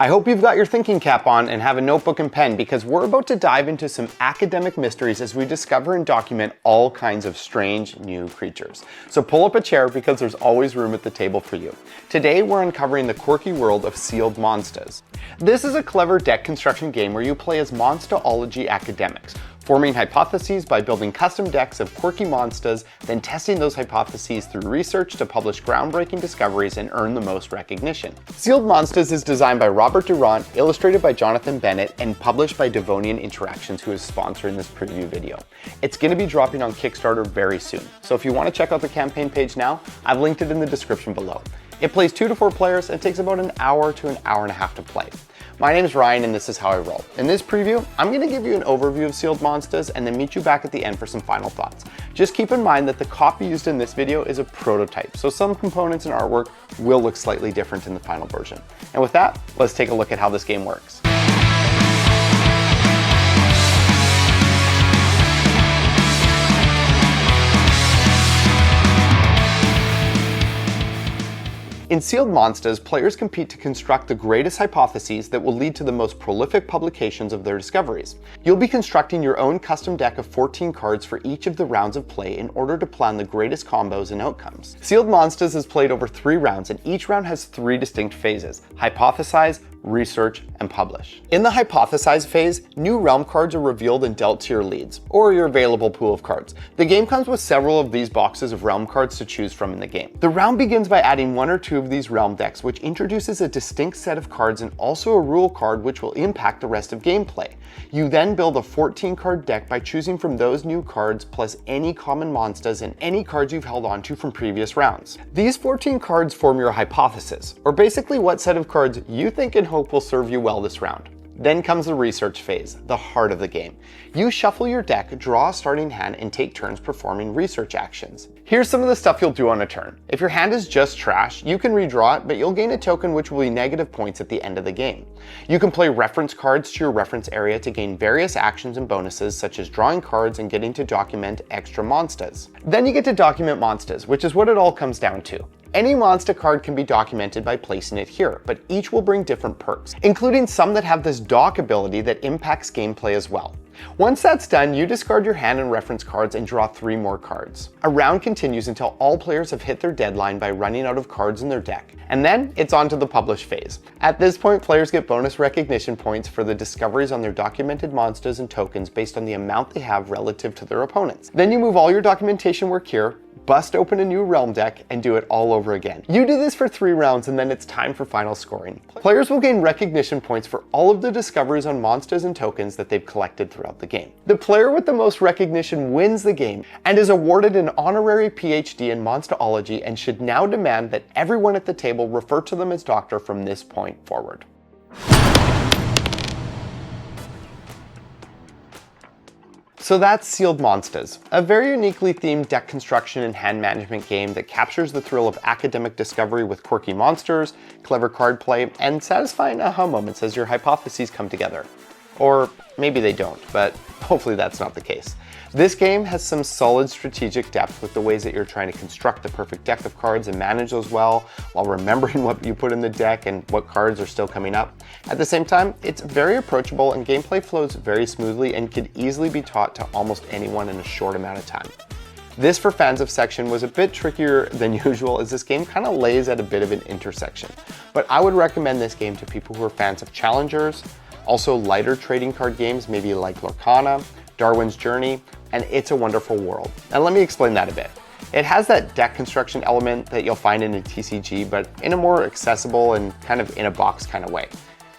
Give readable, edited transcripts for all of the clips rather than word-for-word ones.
I hope you've got your thinking cap on and have a notebook and pen, because we're about to dive into some academic mysteries as we discover and document all kinds of strange new creatures. So pull up a chair, because there's always room at the table for you. Today we're uncovering the quirky world of Sealed Monstas. This is a clever deck construction game where you play as monsterology academics, forming hypotheses by building custom decks of quirky monstas, then testing those hypotheses through research to publish groundbreaking discoveries and earn the most recognition. Sealed Monstas is designed by Robert Durant, illustrated by Jonathan Bennett, and published by Devonian Interactions, who is sponsoring this preview video. It's going to be dropping on Kickstarter very soon, so if you want to check out the campaign page now, I've linked it in the description below. It plays 2 to 4 players and takes about an hour to an hour and a half to play. My name is Ryan and this is how I roll. In this preview, I'm going to give you an overview of Sealed Monstas and then meet you back at the end for some final thoughts. Just keep in mind that the copy used in this video is a prototype, so some components and artwork will look slightly different in the final version. And with that, let's take a look at how this game works. In Sealed Monstas, players compete to construct the greatest hypotheses that will lead to the most prolific publications of their discoveries. You'll be constructing your own custom deck of 14 cards for each of the rounds of play in order to plan the greatest combos and outcomes. Sealed Monstas is played over 3 rounds, and each round has 3 distinct phases: hypothesize, research, and publish. In the hypothesize phase, new realm cards are revealed and dealt to your leads, or your available pool of cards. The game comes with several of these boxes of realm cards to choose from in the game. The round begins by adding 1 or 2 of these realm decks, which introduces a distinct set of cards and also a rule card which will impact the rest of gameplay. You then build a 14-card deck by choosing from those new cards plus any common monstas and any cards you've held onto from previous rounds. These 14 cards form your hypothesis, or basically what set of cards you think and hope will serve you well this round. Then comes the research phase, the heart of the game. You shuffle your deck, draw a starting hand, and take turns performing research actions. Here's some of the stuff you'll do on a turn. If your hand is just trash, you can redraw it, but you'll gain a token which will be negative points at the end of the game. You can play reference cards to your reference area to gain various actions and bonuses, such as drawing cards and getting to document extra monstas. Then you get to document monstas, which is what it all comes down to. Any monster card can be documented by placing it here, but each will bring different perks, including some that have this dock ability that impacts gameplay as well. Once that's done, you discard your hand and reference cards and draw 3 more cards. A round continues until all players have hit their deadline by running out of cards in their deck, and then it's on to the publish phase. At this point, players get bonus recognition points for the discoveries on their documented monsters and tokens based on the amount they have relative to their opponents. Then you move all your documentation work here, bust open a new realm deck, and do it all over again. You do this for 3 rounds and then it's time for final scoring. Players will gain recognition points for all of the discoveries on monsters and tokens that they've collected throughout the game. The player with the most recognition wins the game and is awarded an honorary PhD in monsterology, and should now demand that everyone at the table refer to them as doctor from this point forward. So that's Sealed Monstas, a very uniquely themed deck construction and hand management game that captures the thrill of academic discovery with quirky monsters, clever card play, and satisfying aha moments as your hypotheses come together. Or maybe they don't, but hopefully that's not the case. This game has some solid strategic depth with the ways that you're trying to construct the perfect deck of cards and manage those well, while remembering what you put in the deck and what cards are still coming up. At the same time, it's very approachable and gameplay flows very smoothly and could easily be taught to almost anyone in a short amount of time. This for fans of section was a bit trickier than usual, as this game kind of lays at a bit of an intersection. But I would recommend this game to people who are fans of challengers, also lighter trading card games, maybe like Lorcana, Darwin's Journey, and It's a Wonderful World. And let me explain that a bit. It has that deck construction element that you'll find in a TCG, but in a more accessible and kind of in a box kind of way.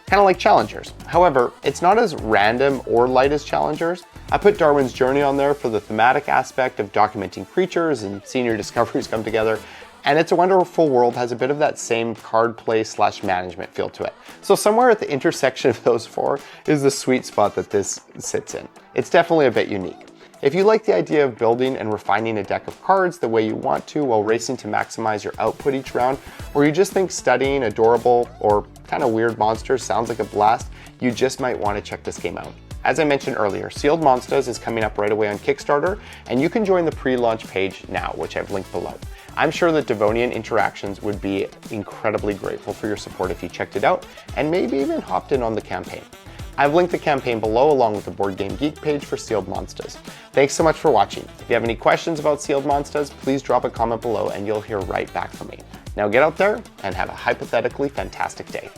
Kind of like Challengers. However, it's not as random or light as Challengers. I put Darwin's Journey on there for the thematic aspect of documenting creatures and seeing your discoveries come together. And It's a Wonderful World has a bit of that same card play / management feel to it. So somewhere at the intersection of those 4 is the sweet spot that this sits in. It's definitely a bit unique. If you like the idea of building and refining a deck of cards the way you want to while racing to maximize your output each round, or you just think studying adorable or kind of weird monsters sounds like a blast, you just might want to check this game out. As I mentioned earlier, Sealed Monstas is coming up right away on Kickstarter, and you can join the pre-launch page now, which I've linked below. I'm sure that Devonian Interactions would be incredibly grateful for your support if you checked it out and maybe even hopped in on the campaign. I've linked the campaign below along with the Board Game Geek page for Sealed Monstas. Thanks so much for watching. If you have any questions about Sealed Monstas, please drop a comment below and you'll hear right back from me. Now get out there and have a hypothetically fantastic day.